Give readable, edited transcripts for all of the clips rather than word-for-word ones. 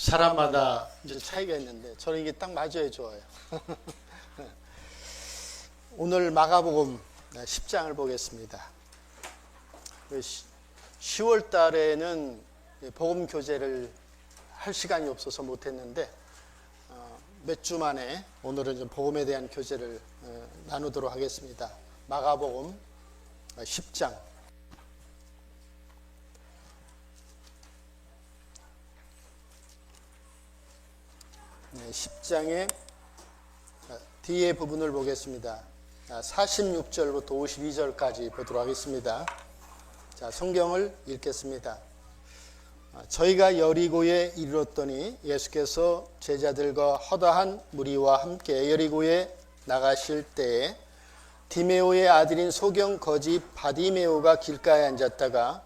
사람마다 이제 차이가 있는데 저는 이게 딱 맞아야 좋아요. 오늘 마가복음 10장을 보겠습니다. 10월 달에는 복음 교제를 할 시간이 없어서 못했는데 몇 주 만에 오늘은 좀 복음에 대한 교제를 나누도록 하겠습니다. 마가복음 10장. 10장의 뒤에 부분을 보겠습니다. 46절부터 52절까지 보도록 하겠습니다. 자, 성경을 읽겠습니다. 저희가 여리고에 이르렀더니 예수께서 제자들과 허다한 무리와 함께 여리고에 나가실 때에 디메오의 아들인 소경 거지 바디메오가 길가에 앉았다가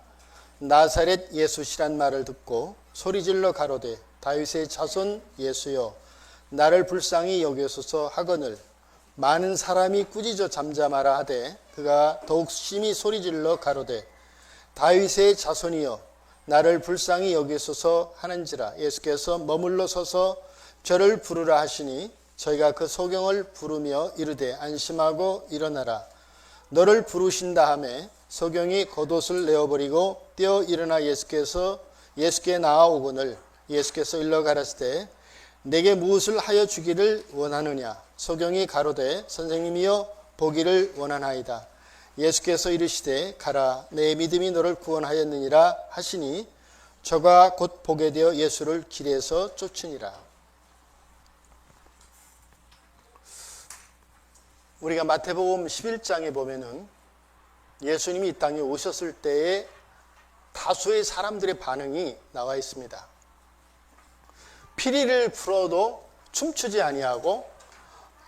나사렛 예수시란 말을 듣고 소리질러 가로되 다윗의 자손 예수여 나를 불쌍히 여기소서 하거늘 많은 사람이 꾸짖어 잠잠하라 하되 그가 더욱 심히 소리질러 가로되 다윗의 자손이여 나를 불쌍히 여기소서 하는지라 예수께서 머물러 서서 저를 부르라 하시니 저희가 그 소경을 부르며 이르되 안심하고 일어나라 너를 부르신다 하매 소경이 겉옷을 내어버리고 뛰어 일어나 예수께 나아오거늘 예수께서 일러 가라사대 내게 무엇을 하여 주기를 원하느냐 소경이 가로되 선생님이여 보기를 원하나이다 예수께서 이르시되 가라 내 믿음이 너를 구원하였느니라 하시니 저가 곧 보게 되어 예수를 길에서 쫓으니라. 우리가 마태복음 11장에 보면은 예수님이 이 땅에 오셨을 때에 다수의 사람들의 반응이 나와 있습니다. 피리를 불어도 춤추지 아니하고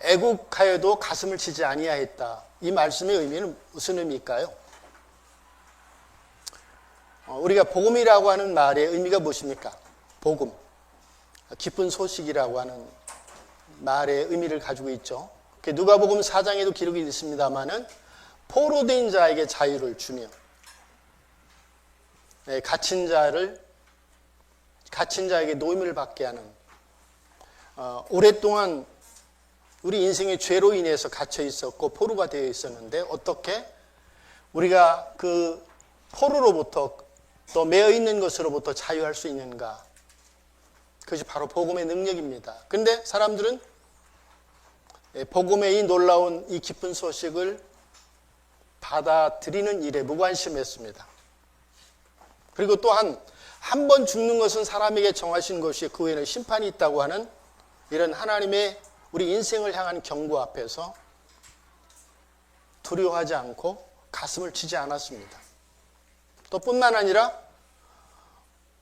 애국하여도 가슴을 치지 아니하였다. 이 말씀의 의미는 무슨 의미일까요? 우리가 복음이라고 하는 말의 의미가 무엇입니까? 복음, 기쁜 소식이라고 하는 말의 의미를 가지고 있죠. 누가복음 4장에도 기록이 있습니다마는 포로된 자에게 자유를 주며 갇힌 자에게 노임을 받게 하는 오랫동안 우리 인생의 죄로 인해서 갇혀 있었고 포로가 되어 있었는데 어떻게 우리가 그 포로로부터 또 매여 있는 것으로부터 자유할 수 있는가? 그것이 바로 복음의 능력입니다. 그런데 사람들은 복음의 이 놀라운 이 기쁜 소식을 받아들이는 일에 무관심했습니다. 그리고 또한 한 번 죽는 것은 사람에게 정하신 것이 그 후에는 심판이 있다고 하는 이런 하나님의 우리 인생을 향한 경고 앞에서 두려워하지 않고 가슴을 치지 않았습니다. 또 뿐만 아니라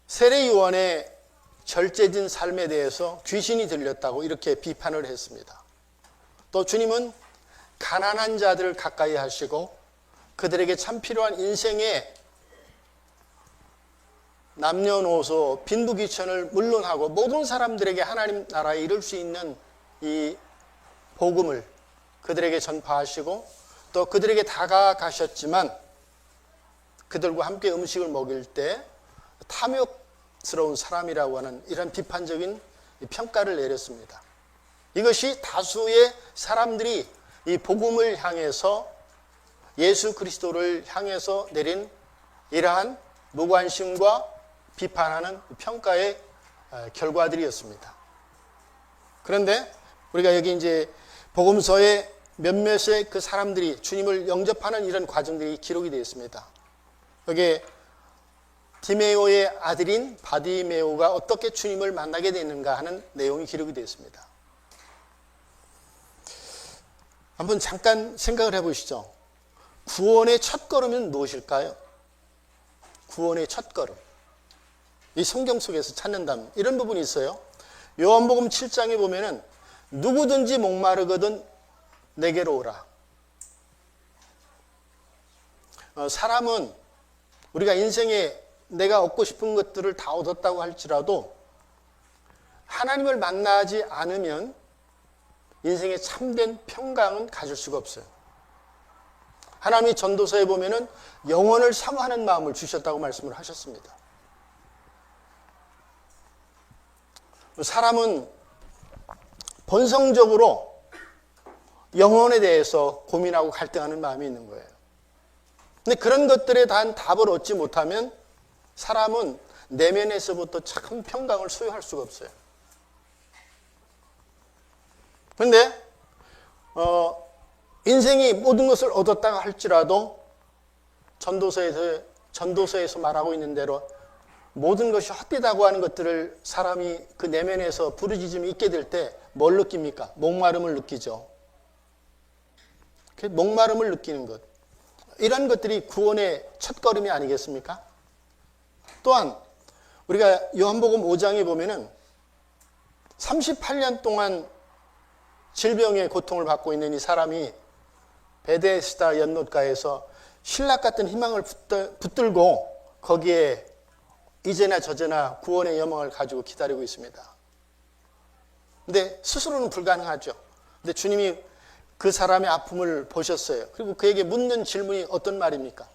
세례요한의 절제진 삶에 대해서 귀신이 들렸다고 이렇게 비판을 했습니다. 또 주님은 가난한 자들을 가까이 하시고 그들에게 참 필요한 인생의 남녀노소 빈부귀천을 물론하고 모든 사람들에게 하나님 나라에 이룰 수 있는 이 복음을 그들에게 전파하시고 또 그들에게 다가가셨지만 그들과 함께 음식을 먹일 때 탐욕스러운 사람이라고 하는 이런 비판적인 평가를 내렸습니다. 이것이 다수의 사람들이 이 복음을 향해서 예수 그리스도를 향해서 내린 이러한 무관심과 비판하는 평가의 결과들이었습니다. 그런데 우리가 여기 이제 복음서에 몇몇의 그 사람들이 주님을 영접하는 이런 과정들이 기록이 되어 있습니다. 여기에 디메오의 아들인 바디메오가 어떻게 주님을 만나게 되는가 하는 내용이 기록이 되어 있습니다. 한번 잠깐 생각을 해보시죠. 구원의 첫걸음은 무엇일까요? 구원의 첫걸음. 이 성경 속에서 찾는다면 이런 부분이 있어요. 요한복음 7장에 보면은 누구든지 목마르거든 내게로 오라. 사람은 우리가 인생에 내가 얻고 싶은 것들을 다 얻었다고 할지라도 하나님을 만나지 않으면 인생의 참된 평강은 가질 수가 없어요. 하나님이 전도서에 보면은 영혼을 사모하는 마음을 주셨다고 말씀을 하셨습니다. 사람은 본성적으로 영혼에 대해서 고민하고 갈등하는 마음이 있는 거예요. 근데 그런 것들에 대한 답을 얻지 못하면 사람은 내면에서부터 참 평강을 소유할 수가 없어요. 그런데 인생이 모든 것을 얻었다고 할지라도 전도서에서 말하고 있는 대로 모든 것이 헛되다고 하는 것들을 사람이 그 내면에서 부르짖음이 있게 될 때 뭘 느낍니까? 목마름을 느끼죠. 목마름을 느끼는 것. 이런 것들이 구원의 첫걸음이 아니겠습니까? 또한 우리가 요한복음 5장에 보면은 38년 동안 질병의 고통을 받고 있는 이 사람이 베데스다 연못가에서 신락 같은 희망을 붙들고 거기에 이제나 저제나 구원의 여망을 가지고 기다리고 있습니다. 근데 스스로는 불가능하죠. 근데 주님이 그 사람의 아픔을 보셨어요. 그리고 그에게 묻는 질문이 어떤 말입니까?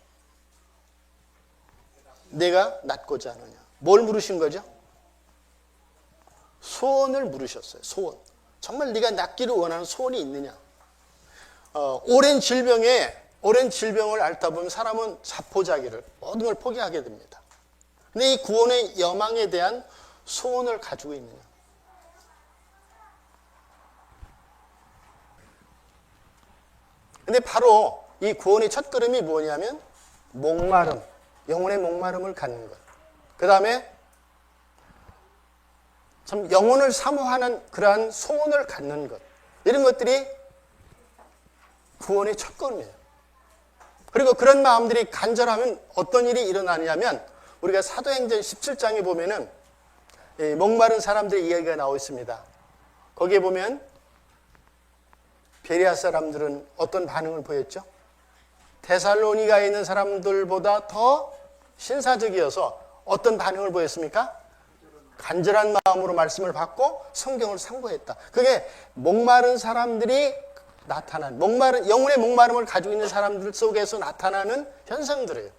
내가 낫고자 하느냐. 뭘 물으신 거죠? 소원을 물으셨어요. 소원. 정말 네가 낫기를 원하는 소원이 있느냐. 오랜 질병을 앓다 보면 사람은 자포자기를 모든 걸 포기하게 됩니다. 근데 이 구원의 여망에 대한 소원을 가지고 있느냐. 근데 바로 이 구원의 첫걸음이 뭐냐면 목마름, 영혼의 목마름을 갖는 것. 그 다음에 참 영혼을 사모하는 그러한 소원을 갖는 것. 이런 것들이 구원의 첫걸음이에요. 그리고 그런 마음들이 간절하면 어떤 일이 일어나냐면 우리가 사도행전 17장에 보면은 목마른 사람들의 이야기가 나와 있습니다. 거기에 보면 베레아 사람들은 어떤 반응을 보였죠? 데살로니가에 있는 사람들보다 더 신사적이어서 어떤 반응을 보였습니까? 간절한 마음으로 말씀을 받고 성경을 상고했다. 그게 목마른 사람들이 나타난, 영혼의 목마름을 가지고 있는 사람들 속에서 나타나는 현상들이에요.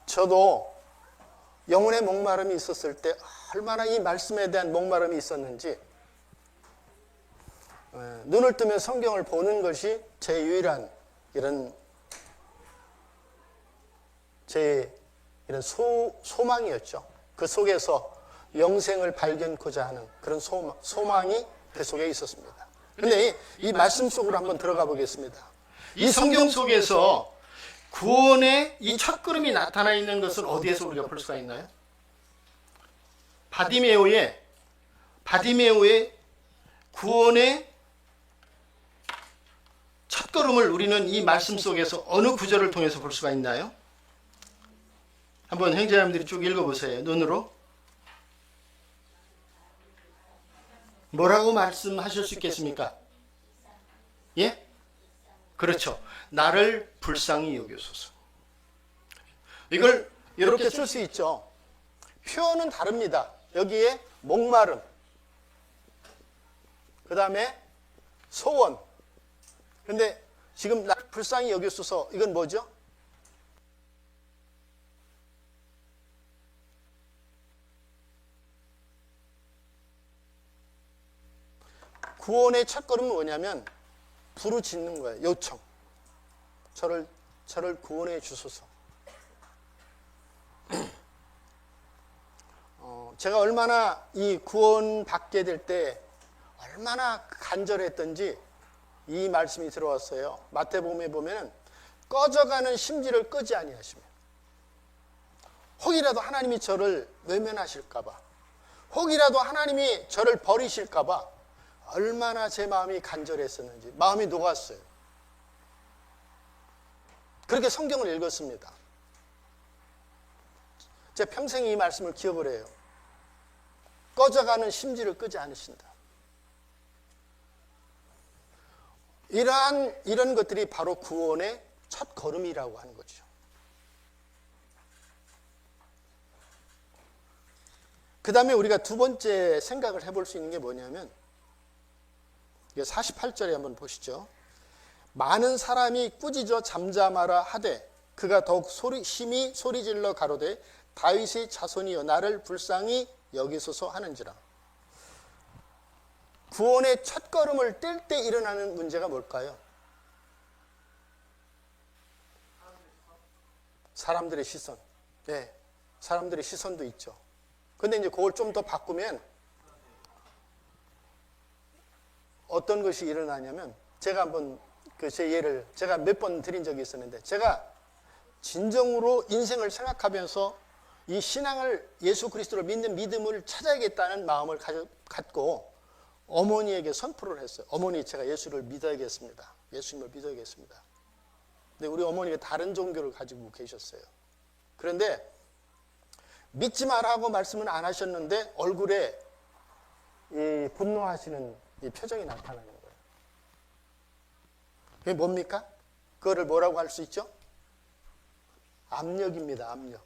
저도 영혼의 목마름이 있었을 때 얼마나 이 말씀에 대한 목마름이 있었는지 눈을 뜨면 성경을 보는 것이 제 유일한 이런 소망이었죠. 그 속에서 영생을 발견코자 하는 그런 소망이 그 속에 있었습니다. 그런데 이 말씀 속으로 한번 들어가 보겠습니다. 이 성경 속에서 구원의 이 첫걸음이 나타나 있는 것은 어디에서 우리가 볼 수가 있나요? 바디메오의 구원의 첫걸음을 우리는 이 말씀 속에서 어느 구절을 통해서 볼 수가 있나요? 한번 형제자매들이 쭉 읽어보세요. 눈으로. 뭐라고 말씀하실 수 있겠습니까? 예? 그렇죠. 나를 불쌍히 여겨소서. 이걸 이렇게 쓸 수 있죠. 표현은 다릅니다. 여기에 목마름, 그 다음에 소원. 근데 지금 나를 불쌍히 여겨소서, 이건 뭐죠? 구원의 첫걸음은 뭐냐면 부르짖는 거예요. 요청. 저를 구원해 주소서. 제가 얼마나 이 구원 받게 될 때 얼마나 간절했던지 이 말씀이 들어왔어요. 마태복음에 보면은 꺼져가는 심지를 끄지 아니하시며, 혹이라도 하나님이 저를 외면하실까봐, 혹이라도 하나님이 저를 버리실까봐 얼마나 제 마음이 간절했었는지 마음이 녹았어요. 그렇게 성경을 읽었습니다. 제 평생 이 말씀을 기억을 해요. 꺼져가는 심지를 끄지 않으신다. 이런 것들이 바로 구원의 첫 걸음이라고 하는 거죠. 그 다음에 우리가 두 번째 생각을 해볼 수 있는 게 뭐냐면 48절에 한번 보시죠. 많은 사람이 꾸짖어 잠잠하라 하되 그가 더욱 심히 소리질러 가로되 다윗의 자손이여 나를 불쌍히 여기소서 하는지라. 구원의 첫걸음을 뗄 때 일어나는 문제가 뭘까요? 사람들의 시선. 네, 사람들의 시선도 있죠. 근데 이제 그걸 좀 더 바꾸면 어떤 것이 일어나냐면, 제가 한번 제 예를 제가 몇 번 드린 적이 있었는데, 제가 진정으로 인생을 생각하면서 이 신앙을, 예수 그리스도를 믿는 믿음을 찾아야겠다는 마음을 갖고 어머니에게 선포를 했어요. 어머니, 제가 예수를 믿어야겠습니다. 예수님을 믿어야겠습니다. 근데 우리 어머니가 다른 종교를 가지고 계셨어요. 그런데 믿지 말라고 말씀은 안 하셨는데 얼굴에 이 분노하시는 이 표정이 나타나는 거예요. 그게 뭡니까? 그거를 뭐라고 할 수 있죠? 압력입니다. 압력.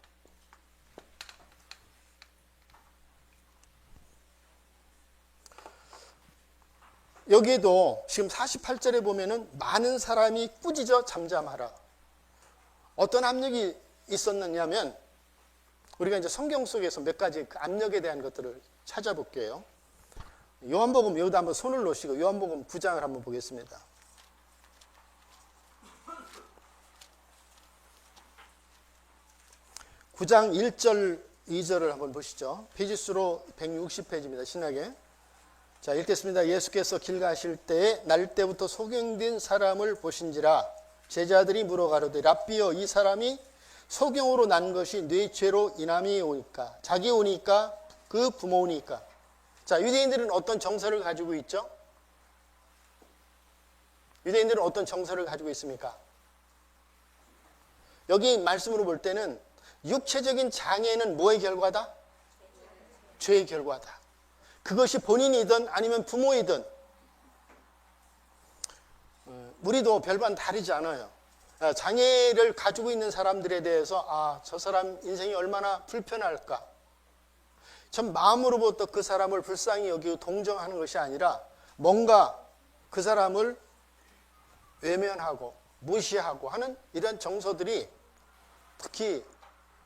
여기에도 지금 48절에 보면은 많은 사람이 꾸짖어 잠잠하라. 어떤 압력이 있었느냐면, 우리가 이제 성경 속에서 몇 가지 그 압력에 대한 것들을 찾아볼게요. 요한복음, 여기다 한번 손을 놓으시고 요한복음 9장을 한번 보겠습니다. (9장) 1절 2절을 한번 보시죠. 페이지수로 160페이지입니다. 신약에. 자, 읽겠습니다. 예수께서 길 가실 때에 날 때부터 소경된 사람을 보신지라. 제자들이 물어가로되 랍비여, 이 사람이 소경으로 난 것이 네 죄로 인함이 오니까, 자기 오니까, 그 부모 오니까. 자, 유대인들은 어떤 정서를 가지고 있죠? 유대인들은 어떤 정서를 가지고 있습니까? 여기 말씀으로 볼 때는 육체적인 장애는 뭐의 결과다? 죄의 결과다. 그것이 본인이든 아니면 부모이든 우리도 별반 다르지 않아요. 장애를 가지고 있는 사람들에 대해서 저 사람 인생이 얼마나 불편할까, 전 마음으로부터 그 사람을 불쌍히 여기고 동정하는 것이 아니라 뭔가 그 사람을 외면하고 무시하고 하는 이런 정서들이, 특히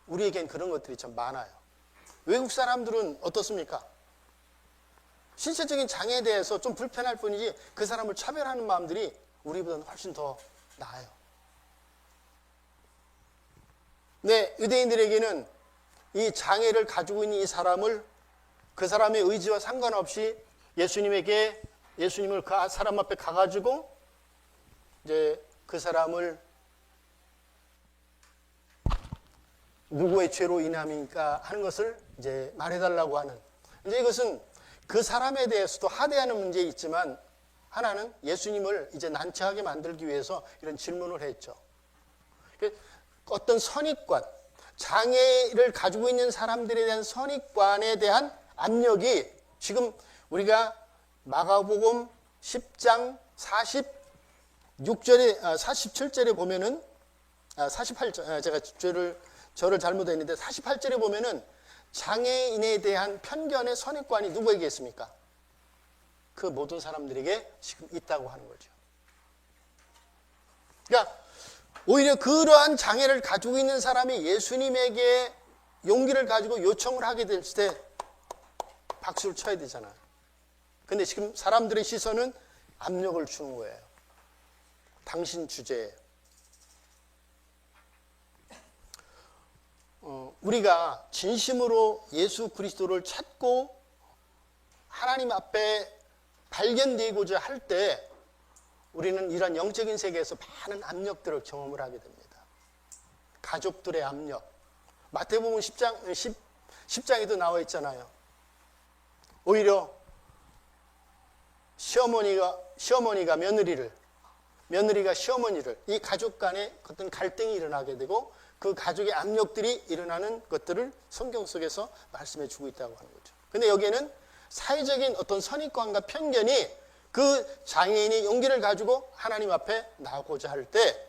우리에겐 그런 것들이 참 많아요. 외국 사람들은 어떻습니까? 신체적인 장애에 대해서 좀 불편할 뿐이지 그 사람을 차별하는 마음들이 우리보다는 훨씬 더 나아요. 네, 유대인들에게는 이 장애를 가지고 있는 이 사람을, 그 사람의 의지와 상관없이 예수님을 그 사람 앞에 가가지고 이제 그 사람을 누구의 죄로 인함이니까 하는 것을 이제 말해달라고 하는, 이제 이것은 그 사람에 대해서도 하대하는 문제가 있지만, 하나는 예수님을 이제 난처하게 만들기 위해서 이런 질문을 했죠. 어떤 선입관, 장애를 가지고 있는 사람들에 대한 선입관에 대한 압력이 지금 우리가 마가복음 10장 46절에 47절에 보면은 48절, 제가 저를 잘못했는데 48절에 보면은 장애인에 대한 편견의 선입관이 누구에게 있습니까? 그 모든 사람들에게 지금 있다고 하는 거죠. 그러니까 오히려 그러한 장애를 가지고 있는 사람이 예수님에게 용기를 가지고 요청을 하게 될 때 박수를 쳐야 되잖아요. 근데 지금 사람들의 시선은 압력을 주는 거예요. 당신 주제에. 우리가 진심으로 예수 그리스도를 찾고 하나님 앞에 발견되고자 할 때 우리는 이런 영적인 세계에서 많은 압력들을 경험을 하게 됩니다. 가족들의 압력. 마태복음 10장에도 나와 있잖아요. 오히려 시어머니가 며느리가 시어머니를, 이 가족 간에 어떤 갈등이 일어나게 되고 그 가족의 압력들이 일어나는 것들을 성경 속에서 말씀해 주고 있다고 하는 거죠. 근데 여기에는 사회적인 어떤 선입관과 편견이 그 장애인이 용기를 가지고 하나님 앞에 나오고자 할 때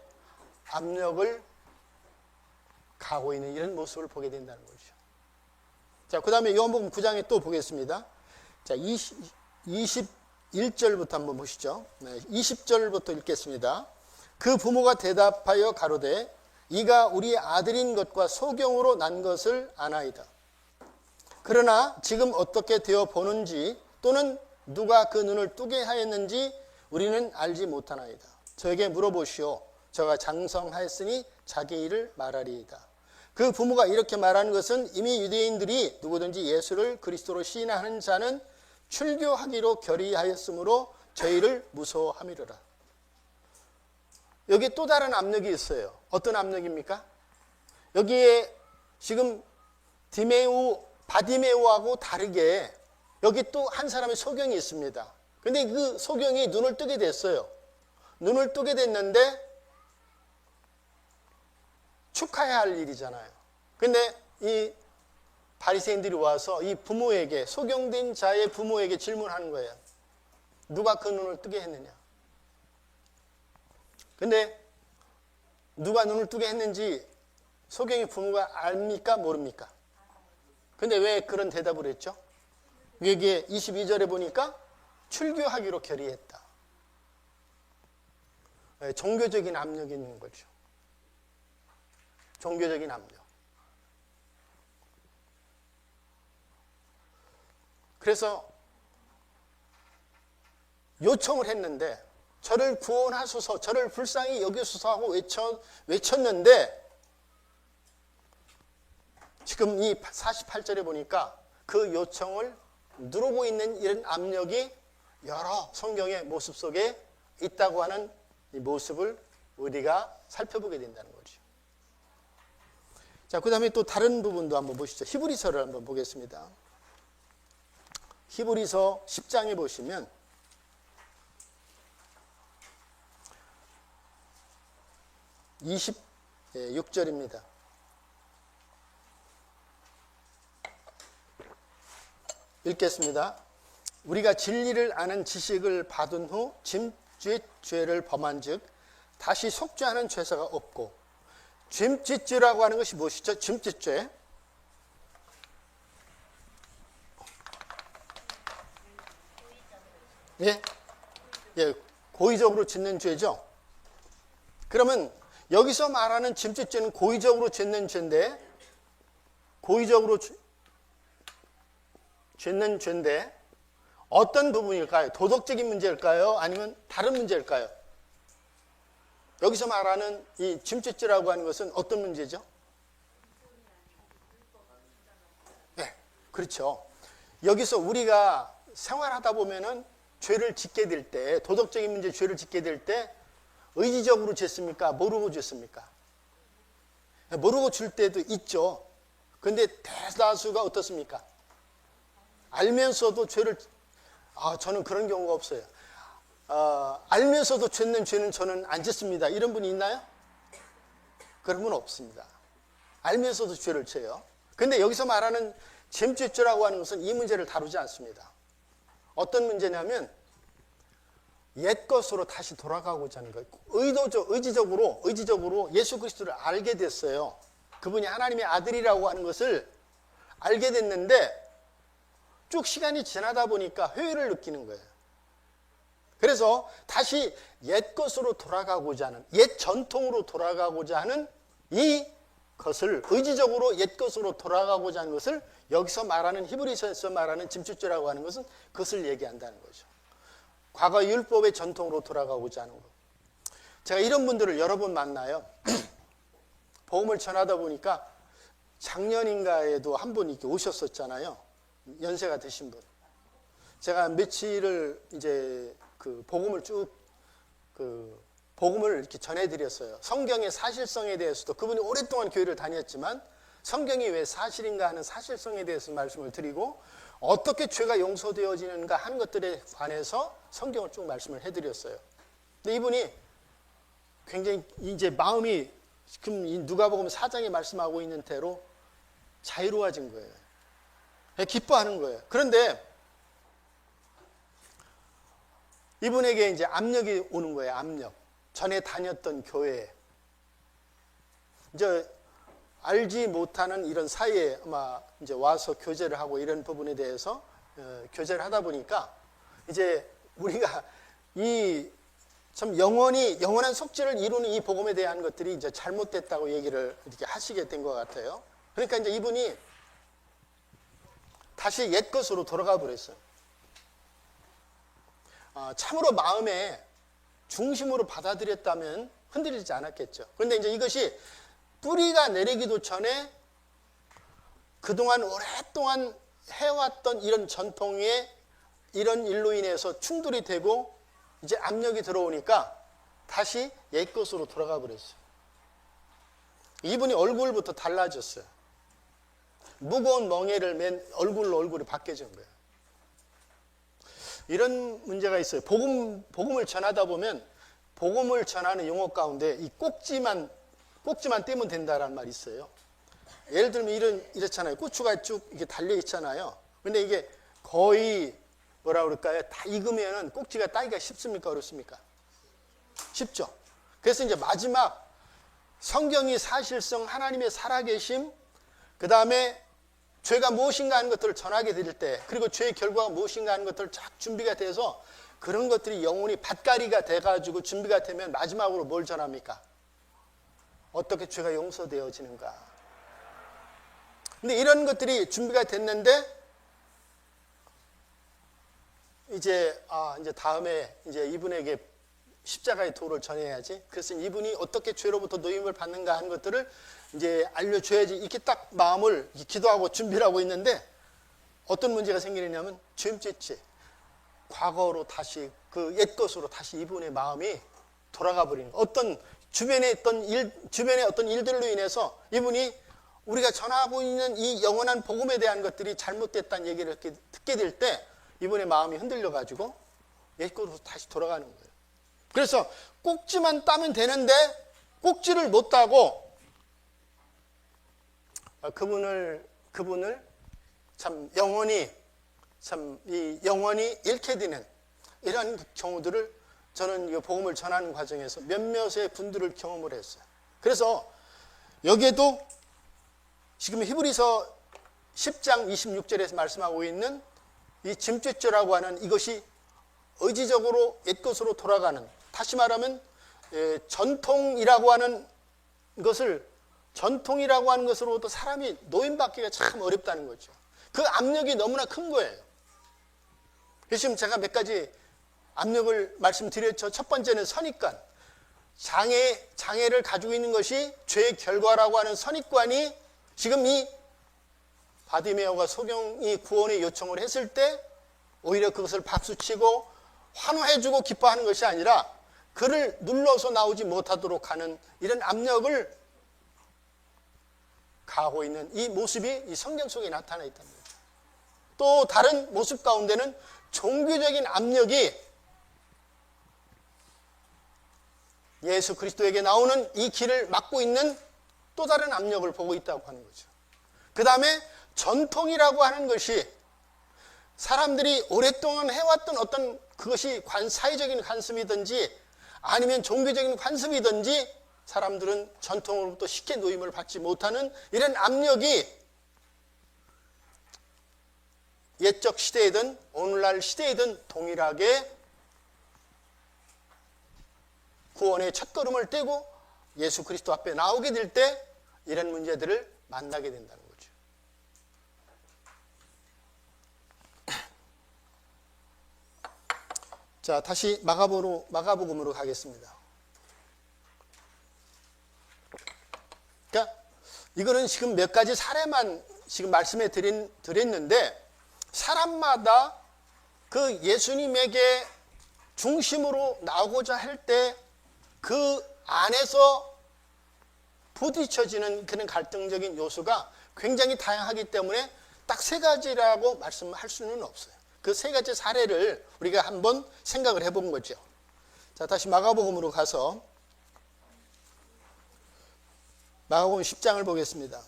압력을 가하고 있는 이런 모습을 보게 된다는 거죠. 자, 그 다음에 요한복음 9장에 또 보겠습니다. 자, 21절부터 한번 보시죠. 네, 20절부터 읽겠습니다. 그 부모가 대답하여 가로되 이가 우리의 아들인 것과 소경으로 난 것을 아나이다. 그러나 지금 어떻게 되어 보는지 또는 누가 그 눈을 뜨게 하였는지 우리는 알지 못하나이다. 저에게 물어보시오. 저가 장성하였으니 자기 일을 말하리이다. 그 부모가 이렇게 말하는 것은 이미 유대인들이 누구든지 예수를 그리스도로 시인하는 자는 출교하기로 결의하였으므로 저희를 무서워함이로라. 여기 또 다른 압력이 있어요. 어떤 압력입니까? 여기에 지금 바디메오하고 다르게 여기 또 한 사람의 소경이 있습니다. 근데 그 소경이 눈을 뜨게 됐어요. 눈을 뜨게 됐는데 축하해야 할 일이잖아요. 근데 이 바리새인들이 와서 이 부모에게, 소경된 자의 부모에게 질문하는 거예요. 누가 그 눈을 뜨게 했느냐? 근데 누가 눈을 뜨게 했는지 소경의 부모가 압니까? 모릅니까? 근데 왜 그런 대답을 했죠? 여기에 22절에 보니까 출교하기로 결의했다. 종교적인 압력이 있는 거죠. 종교적인 압력. 그래서 요청을 했는데 저를 구원하소서, 저를 불쌍히 여기소서 하고 외쳤는데 지금 이 48절에 보니까 그 요청을 누르고 있는 이런 압력이 여러 성경의 모습 속에 있다고 하는 이 모습을 우리가 살펴보게 된다는 거죠. 자, 그 다음에 또 다른 부분도 한번 보시죠. 히브리서를 한번 보겠습니다. 히브리서 10장에 보시면 26절입니다. 읽겠습니다. 우리가 진리를 아는 지식을 받은 후 짐짓 죄를 범한 즉 다시 속죄하는 죄사가 없고, 짐짓죄라고 하는 것이 무엇이죠? 짐짓죄. 예? 예, 고의적으로 짓는 죄죠. 그러면 여기서 말하는 짐짓죄는 고의적으로 짓는 죄인데, 고의적으로 짓는 죄인데 어떤 부분일까요? 도덕적인 문제일까요? 아니면 다른 문제일까요? 여기서 말하는 이 짐짓죄라고 하는 것은 어떤 문제죠? 네, 그렇죠. 여기서 우리가 생활하다 보면은 죄를 짓게 될 때, 도덕적인 문제 죄를 짓게 될 때 의지적으로 짓습니까? 모르고 짓습니까? 모르고 줄 때도 있죠. 근데 대다수가 어떻습니까? 알면서도 죄를, 저는 그런 경우가 없어요. 알면서도 짓는 죄는 저는 안 짓습니다. 이런 분이 있나요? 그런 분 없습니다. 알면서도 죄를 져요. 근데 여기서 말하는 짐짓죄라고 하는 것은 이 문제를 다루지 않습니다. 어떤 문제냐면 옛 것으로 다시 돌아가고자 하는 거예요. 의지적으로 예수 그리스도를 알게 됐어요. 그분이 하나님의 아들이라고 하는 것을 알게 됐는데 쭉 시간이 지나다 보니까 회의를 느끼는 거예요. 그래서 다시 옛 것으로 돌아가고자 하는, 옛 전통으로 돌아가고자 하는 이 것을, 의지적으로 옛 것으로 돌아가고자 하는 것을 여기서 말하는, 히브리서에서 말하는 짐짓죄라고 하는 것은 그것을 얘기한다는 거죠. 과거 율법의 전통으로 돌아가고자 하는 것. 제가 이런 분들을 여러 번 만나요. 복음을 전하다 보니까 작년인가에도 한 분 이렇게 오셨었잖아요. 연세가 드신 분. 제가 며칠을 이제 그 복음을 복음을 이렇게 전해드렸어요. 성경의 사실성에 대해서도, 그분이 오랫동안 교회를 다녔지만 성경이 왜 사실인가 하는 사실성에 대해서 말씀을 드리고, 어떻게 죄가 용서되어지는가 하는 것들에 관해서 성경을 쭉 말씀을 해드렸어요. 근데 이분이 굉장히 이제 마음이 지금 누가복음 4장에 말씀하고 있는 대로 자유로워진 거예요. 기뻐하는 거예요. 그런데 이분에게 이제 압력이 오는 거예요. 압력. 전에 다녔던 교회에. 이제 알지 못하는 이런 사이에 아마 이제 와서 교제를 하고 이런 부분에 대해서 교제를 하다 보니까 이제 우리가 이 참 영원한 속죄를 이루는 이 복음에 대한 것들이 이제 잘못됐다고 얘기를 이렇게 하시게 된 것 같아요. 그러니까 이제 이분이 다시 옛 것으로 돌아가 버렸어요. 참으로 마음에 중심으로 받아들였다면 흔들리지 않았겠죠. 그런데 이제 이것이 뿌리가 내리기도 전에 그동안 오랫동안 해왔던 이런 전통에 이런 일로 인해서 충돌이 되고 이제 압력이 들어오니까 다시 옛 것으로 돌아가 버렸어요. 이분이 얼굴부터 달라졌어요. 무거운 멍에를 맨 얼굴이 바뀌어진 거예요. 이런 문제가 있어요. 복음을 전하다 보면 복음을 전하는 용어 가운데 이 꼭지만 떼면 된다라는 말이 있어요. 예를 들면 이렇잖아요. 고추가 쭉 이렇게 달려 있잖아요. 근데 이게 거의 뭐라 그럴까요? 다 익으면은 꼭지가 따기가 쉽습니까? 어렵습니까? 쉽죠. 그래서 이제 마지막 성경이 사실성 하나님의 살아계심, 그 다음에 죄가 무엇인가 하는 것들을 전하게 될 때, 그리고 죄의 결과가 무엇인가 하는 것들을 쫙 준비가 돼서 그런 것들이 영혼이 밭가리가 돼가지고 준비가 되면 마지막으로 뭘 전합니까? 어떻게 죄가 용서되어지는가. 근데 이런 것들이 준비가 됐는데 이제 다음에 이제 이분에게 십자가의 도를 전해야지. 그래서 이분이 어떻게 죄로부터 노임을 받는가 하는 것들을 이제 알려줘야지. 이렇게 딱 마음을 기도하고 준비를 하고 있는데 어떤 문제가 생기느냐면 죄임죄죄. 과거로 다시 그 옛 것으로 다시 이분의 마음이 돌아가 버리는 거예요. 어떤 주변의 어떤 일들로 인해서 이분이 우리가 전하고 있는 이 영원한 복음에 대한 것들이 잘못됐다는 얘기를 이렇게 듣게 될 때 이분의 마음이 흔들려 가지고 옛 것으로 다시 돌아가는 거예요. 그래서 꼭지만 따면 되는데 꼭지를 못 따고 그분을 참 영원히 잃게 되는 이런 경우들을 저는 이 복음을 전하는 과정에서 몇몇의 분들을 경험을 했어요. 그래서 여기에도 지금 히브리서 10장 26절에서 말씀하고 있는 이 짐죄죄라고 하는 이것이 의지적으로 옛것으로 돌아가는, 다시 말하면 전통이라고 하는 것으로부터 사람이 노임받기가 참 어렵다는 거죠. 그 압력이 너무나 큰 거예요. 그래서 지금 제가 몇 가지 압력을 말씀드렸죠. 첫 번째는 선입관. 장애를 가지고 있는 것이 죄의 결과라고 하는 선입관이 지금 이 바디메오가 소경이 구원의 요청을 했을 때 오히려 그것을 박수치고 환호해주고 기뻐하는 것이 아니라 그를 눌러서 나오지 못하도록 하는 이런 압력을 가하고 있는 이 모습이 이 성경 속에 나타나 있다는 거죠. 또 다른 모습 가운데는 종교적인 압력이 예수 그리스도에게 나오는 이 길을 막고 있는 또 다른 압력을 보고 있다고 하는 거죠. 그 다음에 전통이라고 하는 것이 사람들이 오랫동안 해왔던 어떤 그것이 사회적인 관습이든지 아니면 종교적인 관습이든지 사람들은 전통으로부터 쉽게 노임을 받지 못하는 이런 압력이 옛적 시대이든 오늘날 시대이든 동일하게 구원의 첫걸음을 떼고 예수 그리스도 앞에 나오게 될 때 이런 문제들을 만나게 된다는 거죠. 자, 다시 마가복음으로 가겠습니다. 그러니까 이거는 지금 몇 가지 사례만 지금 말씀해 드렸는데 사람마다 그 예수님에게 중심으로 나오고자 할 때 그 안에서 부딪혀지는 그런 갈등적인 요소가 굉장히 다양하기 때문에 딱 세 가지라고 말씀할 수는 없어요. 그 세 가지 사례를 우리가 한번 생각을 해본 거죠. 자, 다시 마가복음으로 가서 마가복음 10장을 보겠습니다.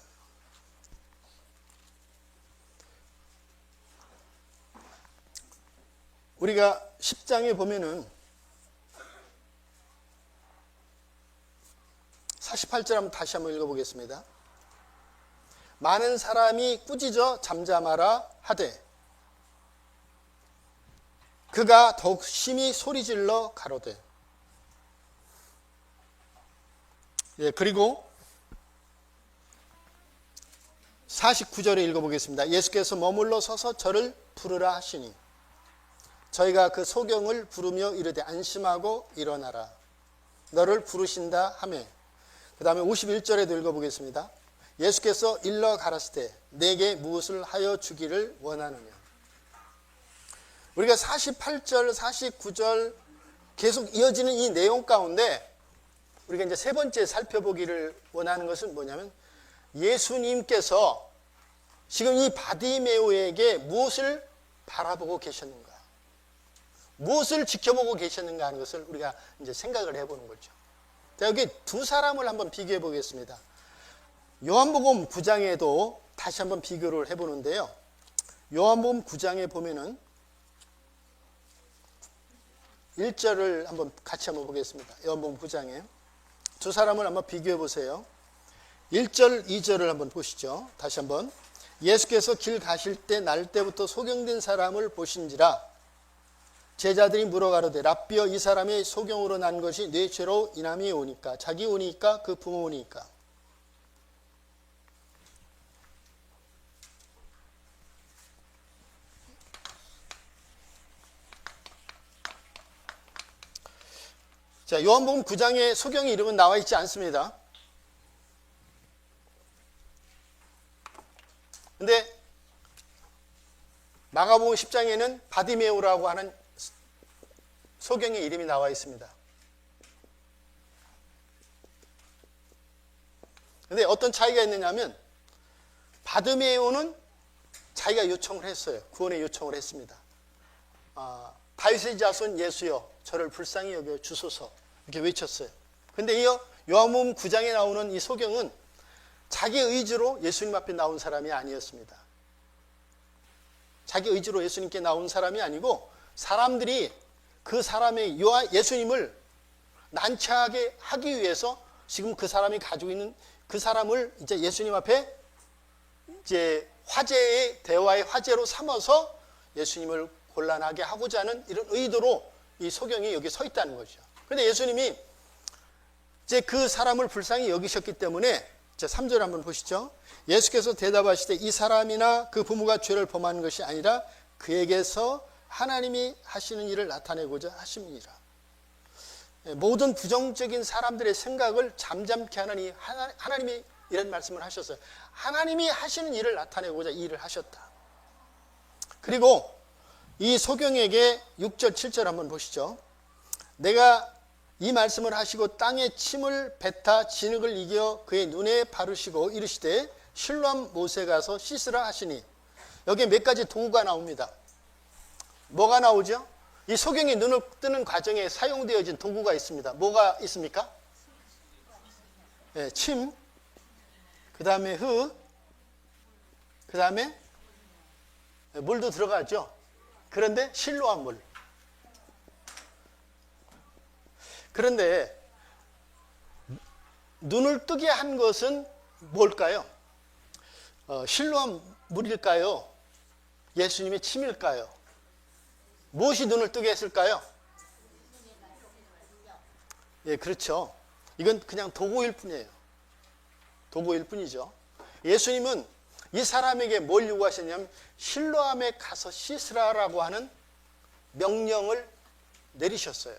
우리가 10장에 보면은 48절 한번 다시 한번 읽어보겠습니다. 많은 사람이 꾸짖어 잠잠하라 하되 그가 더욱 심히 소리질러 가로되 예, 그리고 49절에 읽어보겠습니다. 예수께서 머물러 서서 저를 부르라 하시니 저희가 그 소경을 부르며 이르되 안심하고 일어나라 너를 부르신다 하며, 그 다음에 51절에도 읽어보겠습니다. 예수께서 일러 가라사대 내게 무엇을 하여 주기를 원하느냐. 우리가 48절 49절 계속 이어지는 이 내용 가운데 우리가 이제 세 번째 살펴보기를 원하는 것은 뭐냐면, 예수님께서 지금 이 바디메오에게 무엇을 바라보고 계셨는가, 무엇을 지켜보고 계셨는가 하는 것을 우리가 이제 생각을 해보는 거죠. 자, 여기 두 사람을 한번 비교해 보겠습니다. 요한복음 9장에도 다시 한번 비교를 해보는데요. 요한복음 9장에 보면은 1절을 한번 같이 한번 보겠습니다. 요한복음 9장에 두 사람을 한번 비교해 보세요. 1절, 2절을 한번 보시죠. 다시 한번. 예수께서 길 가실 때 날 때부터 소경된 사람을 보신지라 제자들이 물어가로되 랍비여 이 사람의 소경으로 난 것이 내 죄로 인함이 오니까 자기 오니까 그 부모 오니까. 자, 요한복음 9장에 소경의 이름은 나와 있지 않습니다. 근데 마가복음 10장에는 바디메오라고 하는 소경의 이름이 나와 있습니다. 근데 어떤 차이가 있느냐면, 바디메오는 자기가 요청을 했어요. 구원의 요청을 했습니다. 다윗의 자손 예수여 저를 불쌍히 여겨 주소서 이렇게 외쳤어요. 근데 이어 요한복음 9장에 나오는 이 소경은 자기 의지로 예수님 앞에 나온 사람이 아니었습니다. 자기 의지로 예수님께 나온 사람이 아니고, 사람들이 그 사람의 예수님을 난처하게 하기 위해서 지금 그 사람이 가지고 있는 그 사람을 이제 예수님 앞에 이제 화제의 대화의 화제로 삼아서 예수님을 곤란하게 하고자 하는 이런 의도로 이 소경이 여기 서 있다는 거죠. 그런데 예수님이 이제 그 사람을 불쌍히 여기셨기 때문에, 자, 3절 한번 보시죠. 예수께서 대답하시되 이 사람이나 그 부모가 죄를 범한 것이 아니라 그에게서 하나님이 하시는 일을 나타내고자 하심이니라. 모든 부정적인 사람들의 생각을 잠잠케 하는 이 하나님이 이런 말씀을 하셨어요. 하나님이 하시는 일을 나타내고자 이 일을 하셨다. 그리고 이 소경에게 6절 7절 한번 보시죠. 내가 이 말씀을 하시고 땅에 침을 뱉아 진흙을 이겨 그의 눈에 바르시고 이르시되 실로암 못에 가서 씻으라 하시니, 여기에 몇 가지 도구가 나옵니다. 뭐가 나오죠? 이 소경이 눈을 뜨는 과정에 사용되어진 도구가 있습니다. 뭐가 있습니까? 네, 침, 그 다음에 흙, 그 다음에 물도 들어가죠. 그런데 실로암 물. 그런데 눈을 뜨게 한 것은 뭘까요? 실로암 물일까요? 예수님의 침일까요? 무엇이 눈을 뜨게 했을까요? 예, 그렇죠. 이건 그냥 도구일 뿐이에요. 도구일 뿐이죠. 예수님은 이 사람에게 뭘 요구하셨냐면 실로암에 가서 씻으라라고 하는 명령을 내리셨어요.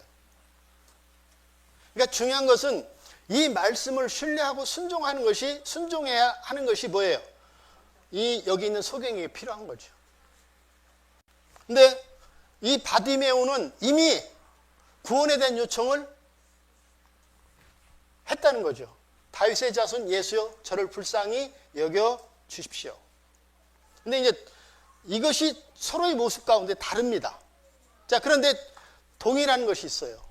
그러니까 중요한 것은 이 말씀을 신뢰하고 순종해야 하는 것이 뭐예요? 여기 있는 소경에게 필요한 거죠. 근데 이 바디메오는 이미 구원에 대한 요청을 했다는 거죠. 다윗의 자손 예수여 저를 불쌍히 여겨 주십시오. 근데 이제 이것이 서로의 모습 가운데 다릅니다. 자, 그런데 동일한 것이 있어요.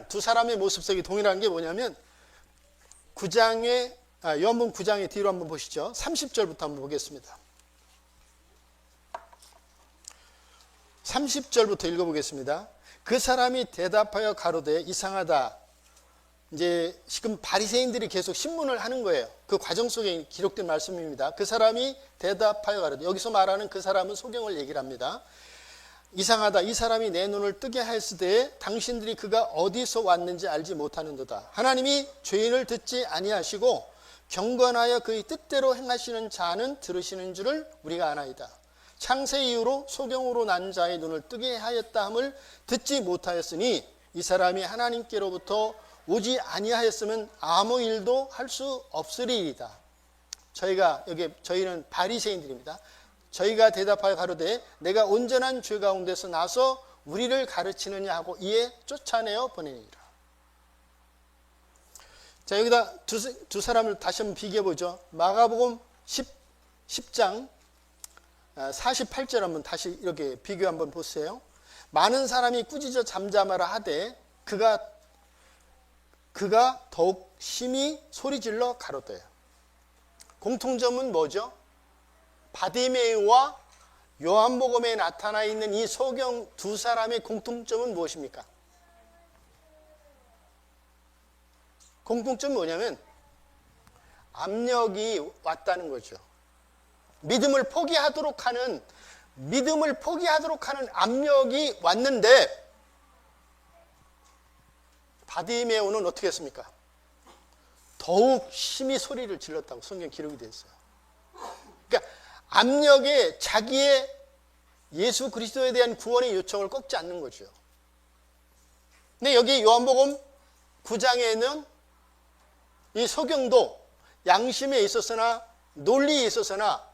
두 사람의 모습 속에 동일한 게 뭐냐면, 요한복음 9장의 뒤로 한번 보시죠. 30절부터 한번 보겠습니다. 30절부터 읽어보겠습니다. 그 사람이 대답하여 가로되 이상하다. 이제 지금 바리새인들이 계속 신문을 하는 거예요. 그 과정 속에 기록된 말씀입니다. 그 사람이 대답하여 가로되, 여기서 말하는 그 사람은 소경을 얘기를 합니다. 이상하다. 이 사람이 내 눈을 뜨게 하였으되 당신들이 그가 어디서 왔는지 알지 못하는도다. 하나님이 죄인을 듣지 아니하시고 경건하여 그의 뜻대로 행하시는 자는 들으시는 줄을 우리가 아나이다. 창세 이후로 소경으로 난 자의 눈을 뜨게 하였다 함을 듣지 못하였으니 이 사람이 하나님께로부터 오지 아니하였으면 아무 일도 할 수 없으리이다. 저희는 바리새인들입니다. 저희가 대답하여 가로되 내가 온전한 죄 가운데서 나서 우리를 가르치느냐 하고 이에 쫓아내어 보내니라. 자, 여기다 두 사람을 다시 한번 비교해 보죠. 마가복음 10장 48절 한번 다시 이렇게 비교 한번 보세요. 많은 사람이 꾸짖어 잠잠하라 하되 그가 더욱 심히 소리질러 가로되. 공통점은 뭐죠? 바디메이와 요한복음에 나타나 있는 이 소경 두 사람의 공통점은 무엇입니까? 공통점은 뭐냐면 압력이 왔다는 거죠. 믿음을 포기하도록 하는 압력이 왔는데 바디메오는 어떻게 했습니까? 더욱 심히 소리를 질렀다고 성경 기록이 되어 있어요. 그러니까 압력에 자기의 예수 그리스도에 대한 구원의 요청을 꺾지 않는 거죠. 근데 여기 요한복음 9장에는 이 소경도 양심에 있어서나 논리에 있어서나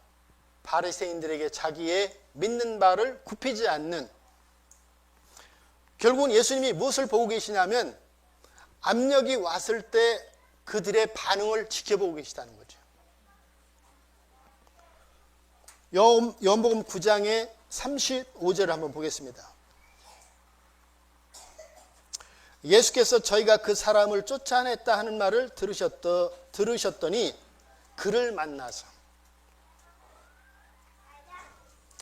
바리새인들에게 자기의 믿는 바를 굽히지 않는, 결국은 예수님이 무엇을 보고 계시냐면 압력이 왔을 때 그들의 반응을 지켜보고 계시다는 거죠. 요한복음 9장의 35절을 한번 보겠습니다. 예수께서 저희가 그 사람을 쫓아냈다 하는 말을 들으셨더니 그를 만나서,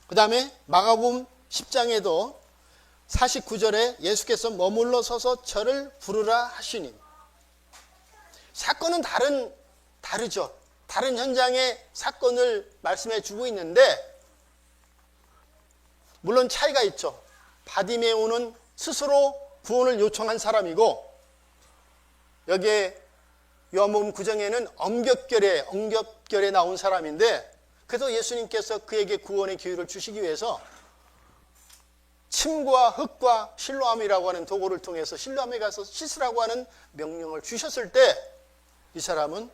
그 다음에 마가복음 10장에도 49절에 예수께서 머물러 서서 저를 부르라 하시니, 사건은 다르죠. 다른 현장의 사건을 말씀해 주고 있는데 물론 차이가 있죠. 바디메오는 스스로 구원을 요청한 사람이고, 여기에 요한복음 9장에는 엄격결에 나온 사람인데, 그래서 예수님께서 그에게 구원의 기회를 주시기 위해서 침과 흙과 실로암이라고 하는 도구를 통해서 실로암에 가서 씻으라고 하는 명령을 주셨을 때 이 사람은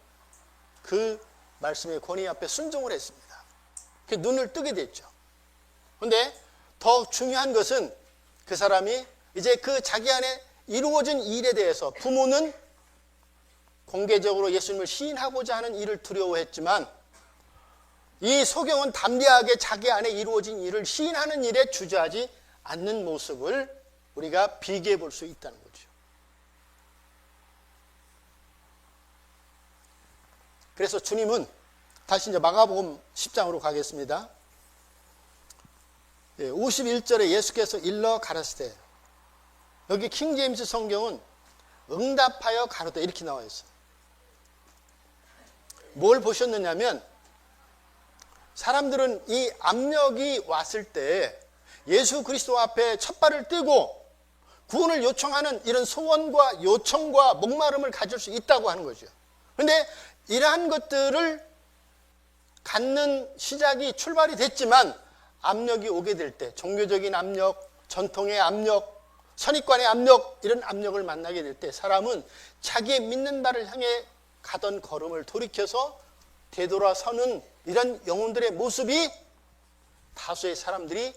그 말씀의 권위 앞에 순종을 했습니다. 그 눈을 뜨게 됐죠. 그런데 더 중요한 것은 그 사람이 이제 그 자기 안에 이루어진 일에 대해서, 부모는 공개적으로 예수님을 시인하고자 하는 일을 두려워했지만 이 소경은 담대하게 자기 안에 이루어진 일을 시인하는 일에 주저하지 않는 모습을 우리가 비교해 볼 수 있다는 거죠. 그래서 주님은 다시 이제 마가복음 10장으로 가겠습니다. 51절에 예수께서 일러 가라사대, 여기 킹제임스 성경은 응답하여 가로되 이렇게 나와 있어요. 뭘 보셨느냐면, 사람들은 이 압력이 왔을 때 예수 그리스도 앞에 첫 발을 떼고 구원을 요청하는 이런 소원과 요청과 목마름을 가질 수 있다고 하는 거죠. 그런데 이러한 것들을 갖는 시작이 출발이 됐지만 압력이 오게 될 때, 종교적인 압력, 전통의 압력, 선입관의 압력, 이런 압력을 만나게 될 때 사람은 자기의 믿는 바를 향해 가던 걸음을 돌이켜서 되돌아서는 이런 영혼들의 모습이 다수의 사람들이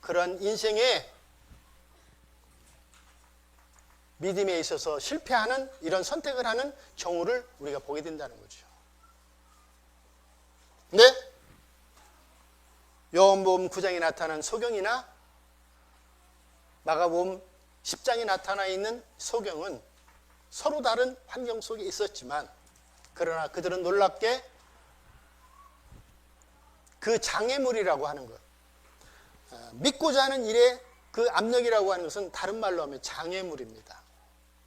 그런 인생의 믿음에 있어서 실패하는 이런 선택을 하는 경우를 우리가 보게 된다는 거죠. 근데 요한복음 9장에 나타난 소경이나 마가복음 10장에 나타나 있는 소경은 서로 다른 환경 속에 있었지만, 그러나 그들은 놀랍게 그 장애물이라고 하는 것, 믿고자 하는 일에 그 압력이라고 하는 것은 다른 말로 하면 장애물입니다.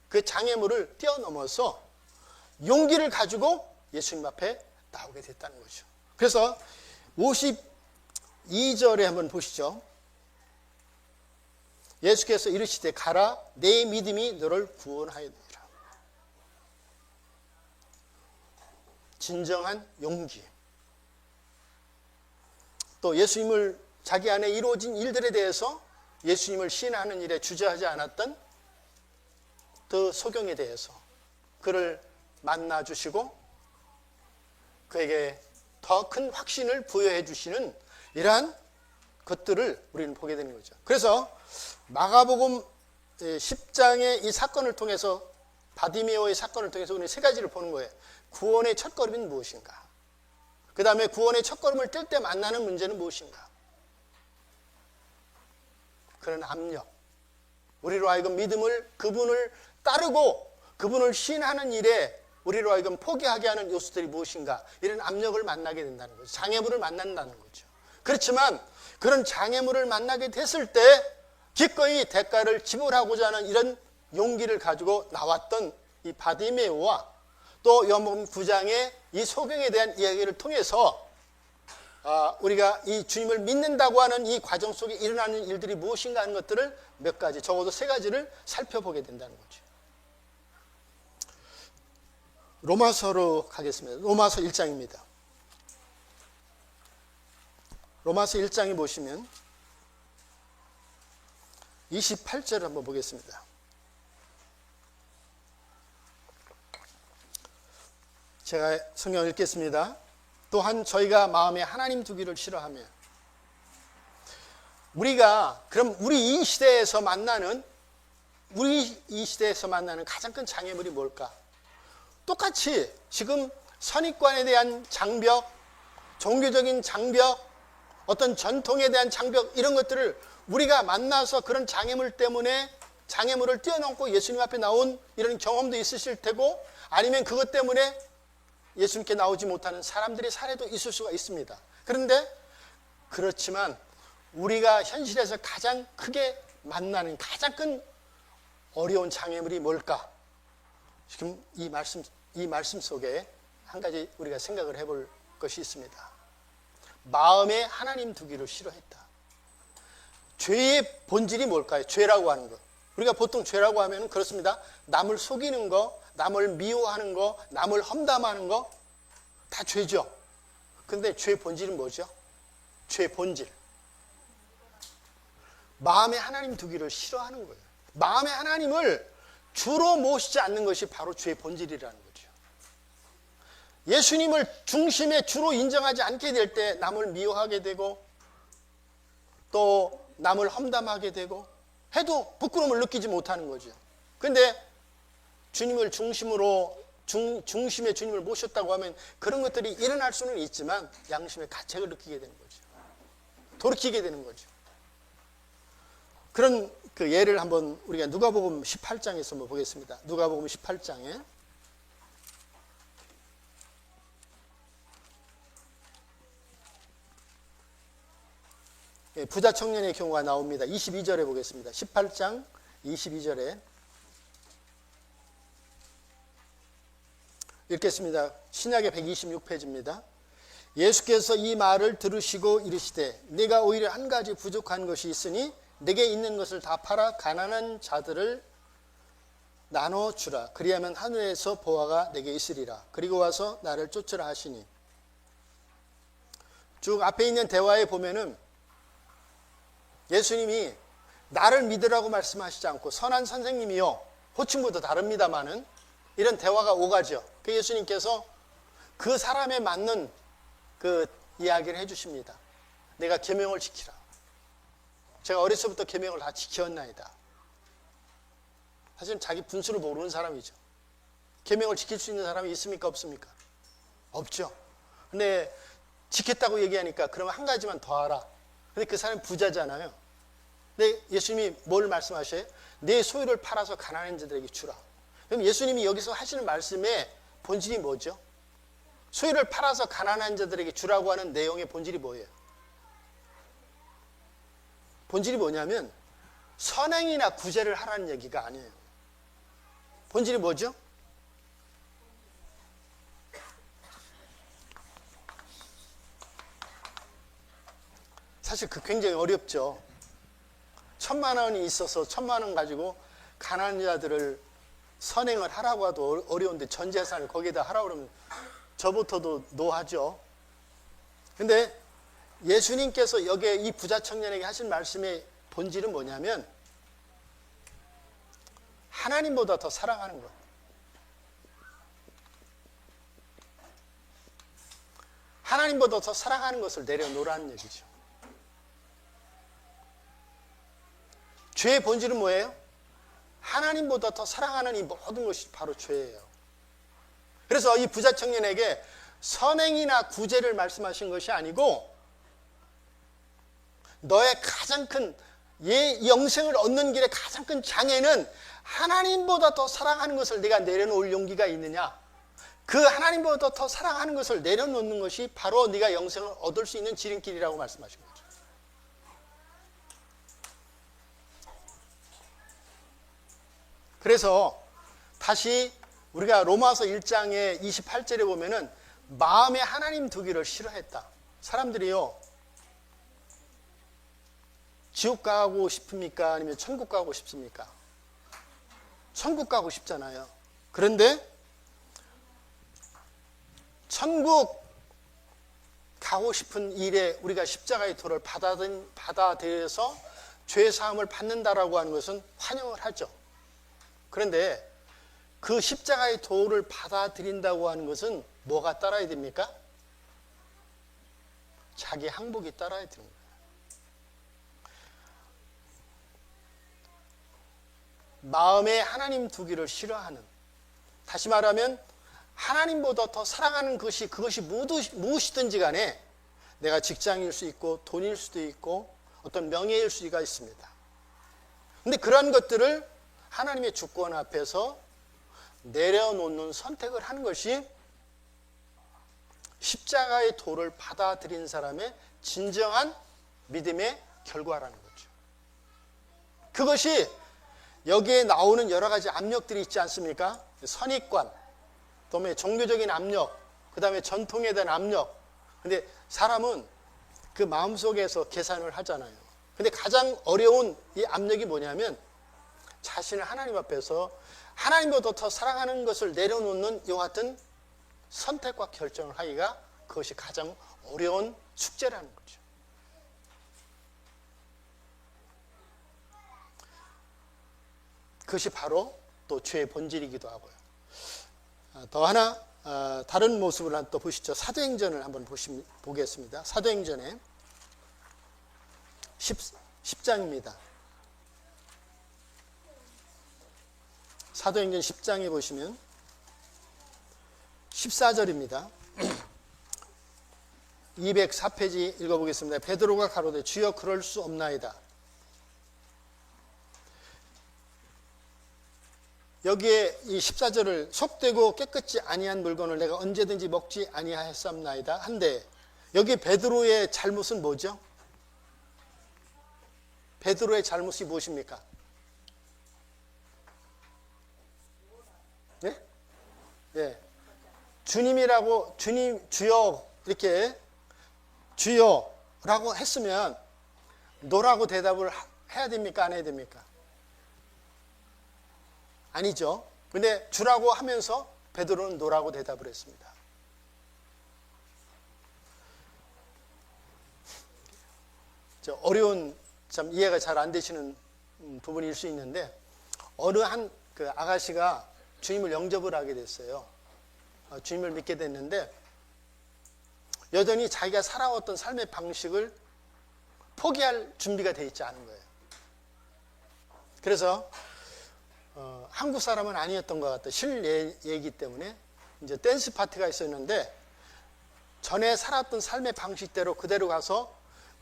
그 장애물을 뛰어넘어서 용기를 가지고 예수님 앞에 나오게 됐다는 거죠. 그래서 52절에 한번 보시죠. 예수께서 이르시되 가라 내 믿음이 너를 구원하였느니라. 진정한 용기. 또 예수님을 자기 안에 이루어진 일들에 대해서 예수님을 시인하는 일에 주저하지 않았던 그 소경에 대해서 그를 만나 주시고 그에게 더 큰 확신을 부여해 주시는 이러한 것들을 우리는 보게 되는 거죠. 그래서 마가복음 10장의 이 사건을 통해서 바디메오의 사건을 통해서 우리는 세 가지를 보는 거예요. 구원의 첫걸음은 무엇인가? 그 다음에 구원의 첫걸음을 뗄 때 만나는 문제는 무엇인가? 그런 압력. 우리로 하여금 믿음을 그분을 따르고 그분을 신하는 일에 우리로 하여금 포기하게 하는 요소들이 무엇인가? 이런 압력을 만나게 된다는 거죠. 장애물을 만난다는 거죠. 그렇지만 그런 장애물을 만나게 됐을 때 기꺼이 대가를 지불하고자 하는 이런 용기를 가지고 나왔던 이 바디메오와 또 요한복음 9장의 이 소경에 대한 이야기를 통해서 우리가 이 주님을 믿는다고 하는 이 과정 속에 일어나는 일들이 무엇인가 하는 것들을 몇 가지, 적어도 세 가지를 살펴보게 된다는 거죠. 로마서로 가겠습니다. 로마서 1장입니다. 로마서 1장에 보시면 28절을 한번 보겠습니다. 제가 성경을 읽겠습니다. 또한 저희가 마음에 하나님 두기를 싫어하며 우리가 그럼 우리 이 시대에서 만나는 가장 큰 장애물이 뭘까? 똑같이 지금 선입관에 대한 장벽, 종교적인 장벽, 어떤 전통에 대한 장벽 이런 것들을 우리가 만나서 그런 장애물 때문에 장애물을 뛰어넘고 예수님 앞에 나온 이런 경험도 있으실 테고 아니면 그것 때문에 예수님께 나오지 못하는 사람들의 사례도 있을 수가 있습니다. 그런데 그렇지만 우리가 현실에서 가장 크게 만나는 가장 큰 어려운 장애물이 뭘까? 지금 이 말씀 속에 한 가지 우리가 생각을 해볼 것이 있습니다. 마음에 하나님 두기를 싫어했다. 죄의 본질이 뭘까요? 죄라고 하는 것. 우리가 보통 죄라고 하면 그렇습니다. 남을 속이는 거, 남을 미워하는 거, 남을 험담하는 거 다 죄죠. 그런데 죄의 본질은 뭐죠? 죄의 본질. 마음에 하나님 두기를 싫어하는 거예요. 마음에 하나님을 주로 모시지 않는 것이 바로 죄의 본질이라는 거죠. 예수님을 중심에 주로 인정하지 않게 될 때 남을 미워하게 되고 또 남을 험담하게 되고 해도 부끄러움을 느끼지 못하는 거죠. 그런데 주님을 중심에 주님을 모셨다고 하면 그런 것들이 일어날 수는 있지만 양심의 가책을 느끼게 되는 거죠. 돌이키게 되는 거죠. 그런 그 예를 한번 우리가 누가복음 18장에서 한번 보겠습니다. 누가복음 18장에 부자 청년의 경우가 나옵니다. 22절에 보겠습니다. 18장 22절에 읽겠습니다. 신약의 126페이지입니다. 예수께서 이 말을 들으시고 이르시되 네가 오히려 한 가지 부족한 것이 있으니 내게 있는 것을 다 팔아 가난한 자들을 나눠주라. 그리하면 하늘에서 보화가 내게 있으리라. 그리고 와서 나를 쫓으라 하시니 쭉 앞에 있는 대화에 보면은 예수님이 나를 믿으라고 말씀하시지 않고 선한 선생님이요. 호칭부터 다릅니다마는 이런 대화가 오가죠. 그 예수님께서 그 사람에 맞는 그 이야기를 해주십니다. 내가 계명을 지키라. 제가 어렸을 때부터 계명을 다 지켰나이다. 사실은 자기 분수를 모르는 사람이죠. 계명을 지킬 수 있는 사람이 있습니까? 없습니까? 없죠. 근데 지켰다고 얘기하니까 그러면 한 가지만 더 하라. 근데 그 사람이 부자잖아요. 근데 예수님이 뭘 말씀하셔요? 내 소유를 팔아서 가난한 자들에게 주라. 그럼 예수님이 여기서 하시는 말씀의 본질이 뭐죠? 소유를 팔아서 가난한 자들에게 주라고 하는 내용의 본질이 뭐예요? 본질이 뭐냐면 선행이나 구제를 하라는 얘기가 아니에요. 본질이 뭐죠? 사실 그 굉장히 어렵죠. 1,000만 원이 있어서 1,000만 원 가지고 가난한 자들을 선행을 하라고 해도 어려운데 전 재산을 거기에다 하라고 그러면 저부터도 노하죠. 근데 예수님께서 여기에 이 부자 청년에게 하신 말씀의 본질은 뭐냐면 하나님보다 더 사랑하는 것. 하나님보다 더 사랑하는 것을 내려놓으라는 얘기죠. 죄의 본질은 뭐예요? 하나님보다 더 사랑하는 이 모든 것이 바로 죄예요. 그래서 이 부자 청년에게 선행이나 구제를 말씀하신 것이 아니고 너의 가장 큰 영생을 얻는 길의 가장 큰 장애는 하나님보다 더 사랑하는 것을 네가 내려놓을 용기가 있느냐. 그 하나님보다 더 사랑하는 것을 내려놓는 것이 바로 네가 영생을 얻을 수 있는 지름길이라고 말씀하신 거죠. 그래서 다시 우리가 로마서 1장의 28절에 보면은 마음에 하나님 두기를 싫어했다. 사람들이요, 지옥 가고 싶습니까? 아니면 천국 가고 싶습니까? 천국 가고 싶잖아요. 그런데 천국 가고 싶은 일에 우리가 십자가의 도를 받아들여서 죄 사함을 받는다라고 하는 것은 환영을 하죠. 그런데 그 십자가의 도를 받아들인다고 하는 것은 뭐가 따라야 됩니까? 자기 항복이 따라야 되는 거예요. 마음에 하나님 두기를 싫어하는, 다시 말하면 하나님보다 더 사랑하는 것이 그것이 무엇이든지 간에 내가 직장일 수 있고 돈일 수도 있고 어떤 명예일 수가 있습니다. 그런데 그러한 것들을 하나님의 주권 앞에서 내려놓는 선택을 하는 것이 십자가의 도를 받아들인 사람의 진정한 믿음의 결과라는 거죠. 그것이 여기에 나오는 여러 가지 압력들이 있지 않습니까? 선입관, 그다음에 종교적인 압력, 그다음에 전통에 대한 압력. 근데 사람은 그 마음속에서 계산을 하잖아요. 근데 가장 어려운 이 압력이 뭐냐면 자신을 하나님 앞에서 하나님보다 더 사랑하는 것을 내려놓는 이와 같은 선택과 결정을 하기가 그것이 가장 어려운 숙제라는 거죠. 그것이 바로 또 죄의 본질이기도 하고요. 더 하나 다른 모습을 또 보시죠. 사도행전을 한번 보겠습니다. 사도행전의 10장입니다. 사도행전 10장에 보시면 14절입니다. 204페이지 읽어보겠습니다. 베드로가 가로되 주여 그럴 수 없나이다. 여기에 이 14절을 속되고 깨끗지 아니한 물건을 내가 언제든지 먹지 아니하였사옵나이다 한데 여기 베드로의 잘못은 뭐죠? 베드로의 잘못이 무엇입니까? 네? 네. 주님이라고 주여 이렇게 주여라고 했으면 노라고 대답을 해야 됩니까? 안 해야 됩니까? 아니죠. 근데 주라고 하면서 베드로는 노라고 대답을 했습니다. 어려운, 참 이해가 잘 안 되시는 부분일 수 있는데 어느 한 그 아가씨가 주님을 영접을 하게 됐어요. 주님을 믿게 됐는데 여전히 자기가 살아왔던 삶의 방식을 포기할 준비가 되어 있지 않은 거예요. 그래서 한국 사람은 아니었던 것 같아요. 실례이기 때문에 이제 댄스 파티가 있었는데 전에 살았던 삶의 방식대로 그대로 가서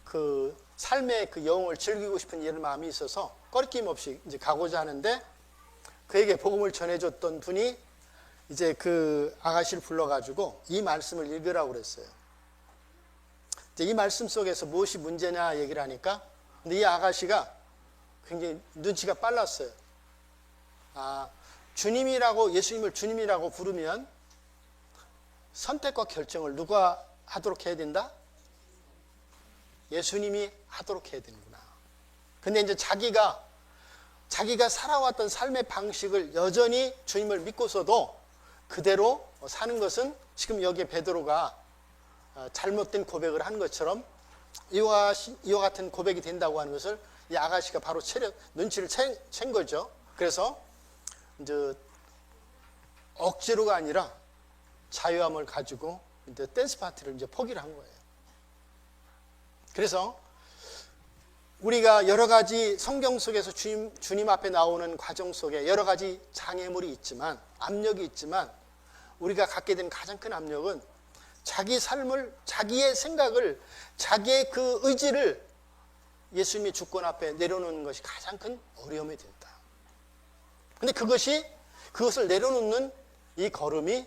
그 삶의 그 영웅을 즐기고 싶은 이런 마음이 있어서 꺼리낌 없이 이제 가고자 하는데 그에게 복음을 전해줬던 분이 이제 그 아가씨를 불러가지고 이 말씀을 읽으라고 그랬어요. 이제 이 말씀 속에서 무엇이 문제냐 얘기를 하니까 근데 이 아가씨가 굉장히 눈치가 빨랐어요. 예수님을 주님이라고 부르면 선택과 결정을 누가 하도록 해야 된다? 예수님이 하도록 해야 되는구나. 근데 이제 자기가 살아왔던 삶의 방식을 여전히 주님을 믿고서도 그대로 사는 것은 지금 여기에 베드로가 잘못된 고백을 한 것처럼 이와 같은 고백이 된다고 하는 것을 이 아가씨가 바로 눈치를 챈 거죠. 그래서 이제 억지로가 아니라 자유함을 가지고 이제 댄스 파티를 이제 포기를 한 거예요. 그래서 우리가 여러 가지 성경 속에서 주님 앞에 나오는 과정 속에 여러 가지 장애물이 있지만, 압력이 있지만, 우리가 갖게 된 가장 큰 압력은 자기 삶을, 자기의 생각을, 자기의 그 의지를 예수님의 주권 앞에 내려놓는 것이 가장 큰 어려움이 된다. 근데 그것을 내려놓는 이 걸음이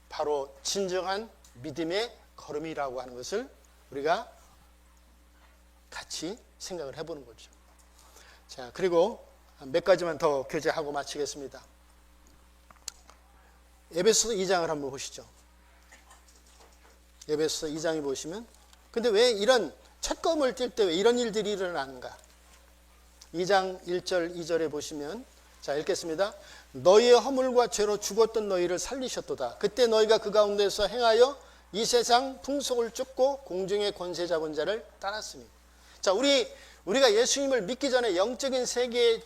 바로 진정한 믿음의 걸음이라고 하는 것을 우리가 같이 생각을 해보는 거죠. 자, 그리고 몇 가지만 더 교제하고 마치겠습니다. 에베소서 2장을 한번 보시죠. 에베소서 2장에 보시면, 근데 왜 이런 첫걸음을 뛸 때 왜 이런 일들이 일어나는가? 2장 1절 2절에 보시면, 자, 읽겠습니다. 너희의 허물과 죄로 죽었던 너희를 살리셨도다. 그때 너희가 그 가운데서 행하여 이 세상 풍속을 쫓고 공중의 권세 잡은 자를 따랐으니. 자, 우리가 예수님을 믿기 전에 영적인 세계의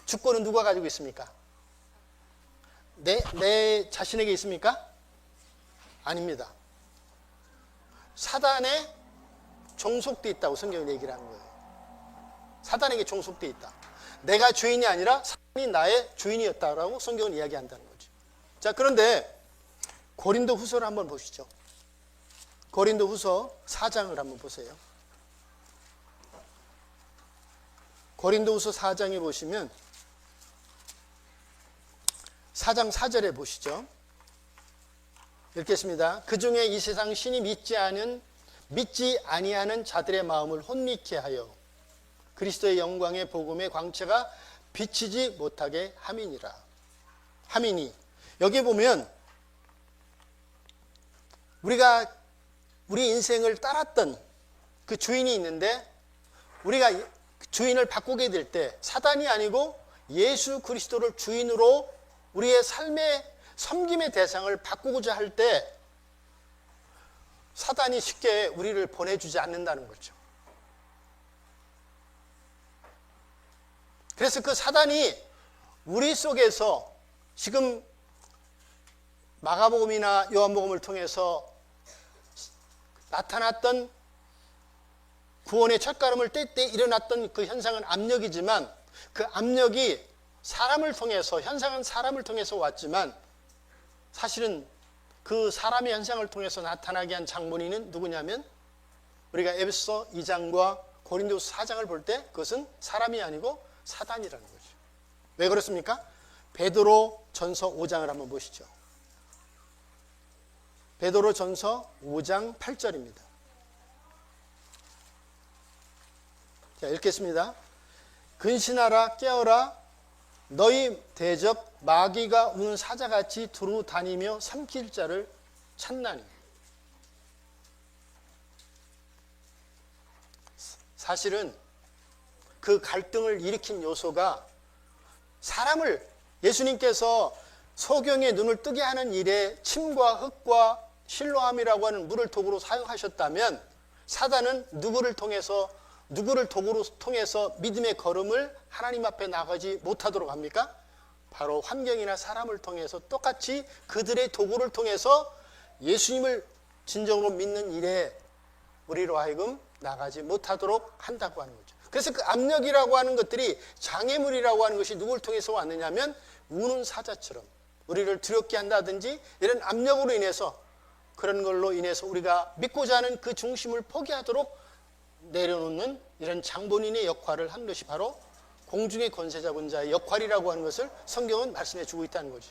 주권은 누가 가지고 있습니까? 내 자신에게 있습니까? 아닙니다. 사단에 종속돼 있다고 성경이 얘기를 하는 거예요. 사단에게 종속돼 있다. 내가 주인이 아니라 사단이 나의 주인이었다라고 성경은 이야기한다는 거죠. 자, 그런데 고린도 후서를 한번 보시죠. 고린도 후서 4장을 한번 보세요. 고린도 후서 4장에 보시면 4장 4절에 보시죠. 읽겠습니다. 그 중에 이 세상 신이 믿지 아니하는 자들의 마음을 혼미케 하여 그리스도의 영광의 복음의 광채가 비치지 못하게 함이니. 여기 보면 우리 인생을 따랐던 그 주인이 있는데, 우리가 주인을 바꾸게 될 때 사단이 아니고 예수 그리스도를 주인으로 우리의 삶의 섬김의 대상을 바꾸고자 할 때 사단이 쉽게 우리를 보내주지 않는다는 거죠. 그래서 그 사단이 우리 속에서 지금 마가복음이나 요한복음을 통해서 나타났던 구원의 첫걸음을 뗄 때 일어났던 그 현상은 압력이지만, 그 압력이 사람을 통해서, 현상은 사람을 통해서 왔지만 사실은 그 사람의 현상을 통해서 나타나게 한 장본인은 누구냐면, 우리가 에베소 2장과 고린도서 4장을 볼 때 그것은 사람이 아니고 사단이라는 거죠. 왜 그렇습니까? 베드로 전서 5장을 한번 보시죠. 베드로 전서 5장 8절입니다. 자, 읽겠습니다. 근신하라, 깨어라, 너희 대적 마귀가 우는 사자같이 두루 다니며 삼킬 자를 찾나니. 사실은 그 갈등을 일으킨 요소가 예수님께서 소경의 눈을 뜨게 하는 일에 침과 흙과 실로암이라고 하는 물을 도구로 사용하셨다면, 사단은 누구를 도구로 통해서 믿음의 걸음을 하나님 앞에 나가지 못하도록 합니까? 바로 환경이나 사람을 통해서 똑같이 그들의 도구를 통해서 예수님을 진정으로 믿는 일에 우리로 하여금 나가지 못하도록 한다고 하는 거죠. 그래서 그 압력이라고 하는 것들이, 장애물이라고 하는 것이 누구를 통해서 왔느냐면 우는 사자처럼 우리를 두렵게 한다든지 이런 압력으로 인해서, 그런 걸로 인해서 우리가 믿고자 하는 그 중심을 포기하도록 내려놓는 이런 장본인의 역할을 한 것이 바로 공중의 권세 잡은 자의 역할이라고 하는 것을 성경은 말씀해 주고 있다는 거죠.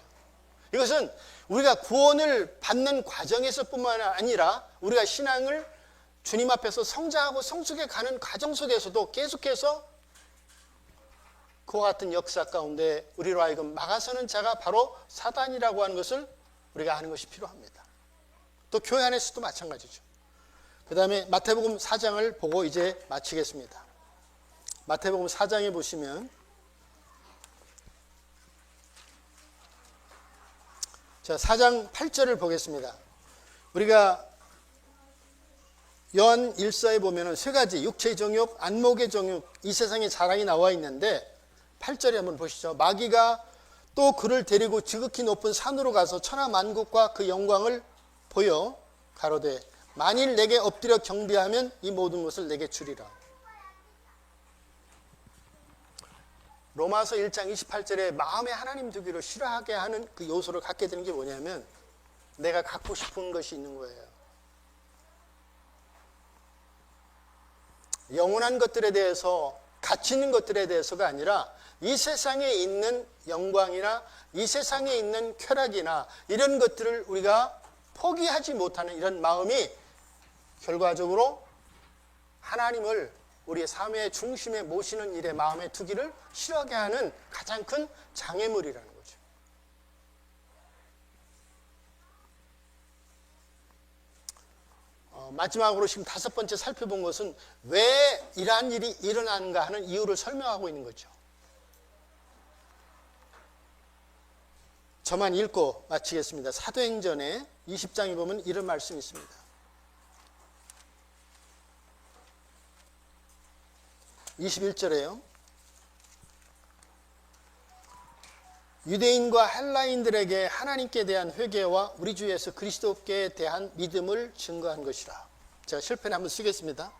이것은 우리가 구원을 받는 과정에서뿐만 아니라 우리가 신앙을 주님 앞에서 성장하고 성숙해 가는 과정 속에서도 계속해서 그와 같은 역사 가운데 우리로 하여금 막아서는 자가 바로 사단이라고 하는 것을 우리가 아는 것이 필요합니다. 또 교회 안에서도 마찬가지죠. 그 다음에 마태복음 4장을 보고 이제 마치겠습니다. 마태복음 4장에 보시면 자, 4장 8절을 보겠습니다. 우리가 요한 1서에 보면은 세 가지 육체의 정욕, 안목의 정욕, 이 세상의 자랑이 나와 있는데 8절에 한번 보시죠. 마귀가 또 그를 데리고 지극히 높은 산으로 가서 천하 만국과 그 영광을 보여 가로되 만일 내게 엎드려 경배하면 이 모든 것을 내게 주리라. 로마서 1장 28절에 마음에 하나님 두기를 싫어하게 하는 그 요소를 갖게 되는 게 뭐냐면 내가 갖고 싶은 것이 있는 거예요. 영원한 것들에 대해서, 가치 있는 것들에 대해서가 아니라 이 세상에 있는 영광이나 이 세상에 있는 쾌락이나 이런 것들을 우리가 포기하지 못하는 이런 마음이 결과적으로 하나님을 우리의 삶의 중심에 모시는 일에 마음에 두기를 싫어하게 하는 가장 큰 장애물이라는 거죠. 마지막으로 지금 5번째 살펴본 것은 왜 이러한 일이 일어나는가 하는 이유를 설명하고 있는 거죠. 저만 읽고 마치겠습니다. 사도행전에 20장에 보면 이런 말씀이 있습니다. 21절에요. 유대인과 헬라인들에게 하나님께 대한 회개와 우리 주 예수 그리스도께 대한 믿음을 증거한 것이라. 제가 실편에 한번 쓰겠습니다.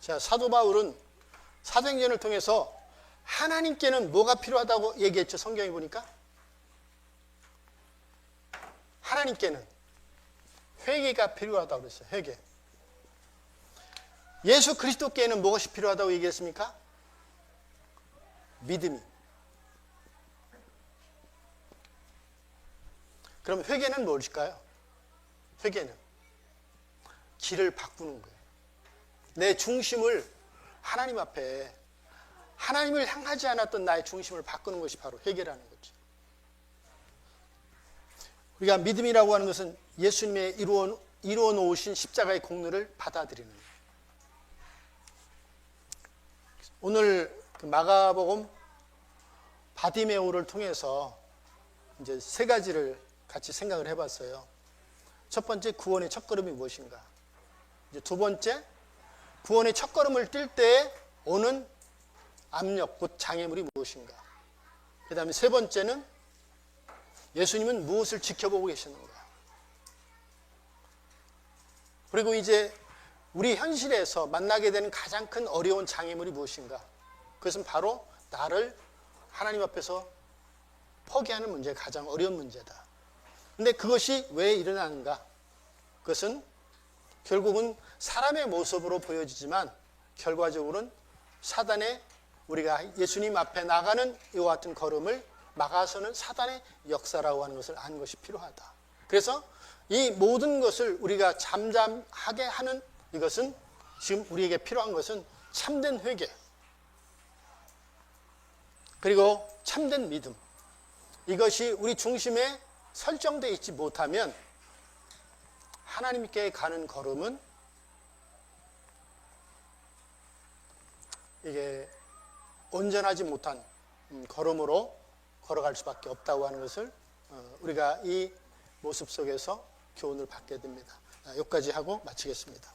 자, 사도 바울은 사도행전을 통해서 하나님께는 뭐가 필요하다고 얘기했죠? 성경에 보니까 하나님께는 회개가 필요하다고 그랬어요. 회개. 예수 그리스도께는 무엇이 필요하다고 얘기했습니까? 믿음이. 그럼 회개는 무엇일까요? 회개는 길을 바꾸는 거예요. 내 중심을 하나님 앞에, 하나님을 향하지 않았던 나의 중심을 바꾸는 것이 바로 회개라는 거죠. 우리가 믿음이라고 하는 것은 예수님의 이루어 놓으신 십자가의 공로를 받아들이는 거예요. 오늘 마가복음 바디메오를 통해서 이제 세 가지를 같이 생각을 해봤어요. 첫 번째, 구원의 첫걸음이 무엇인가? 이제 두 번째, 구원의 첫걸음을 뛸 때 오는 압력, 곧 장애물이 무엇인가? 그 다음에 세 번째는 예수님은 무엇을 지켜보고 계시는가? 그리고 이제 우리 현실에서 만나게 되는 가장 큰 어려운 장애물이 무엇인가? 그것은 바로 나를 하나님 앞에서 포기하는 문제가 가장 어려운 문제다. 근데 그것이 왜 일어나는가? 그것은 결국은 사람의 모습으로 보여지지만 결과적으로는 사단의, 우리가 예수님 앞에 나가는 이와 같은 걸음을 막아서는 사단의 역사라고 하는 것을 아는 것이 필요하다. 그래서 이 모든 것을 우리가 잠잠하게 하는 이것은, 지금 우리에게 필요한 것은 참된 회개, 그리고 참된 믿음, 이것이 우리 중심에 설정되어 있지 못하면 하나님께 가는 걸음은 이게 온전하지 못한 걸음으로 걸어갈 수밖에 없다고 하는 것을 우리가 이 모습 속에서 교훈을 받게 됩니다. 여기까지 하고 마치겠습니다.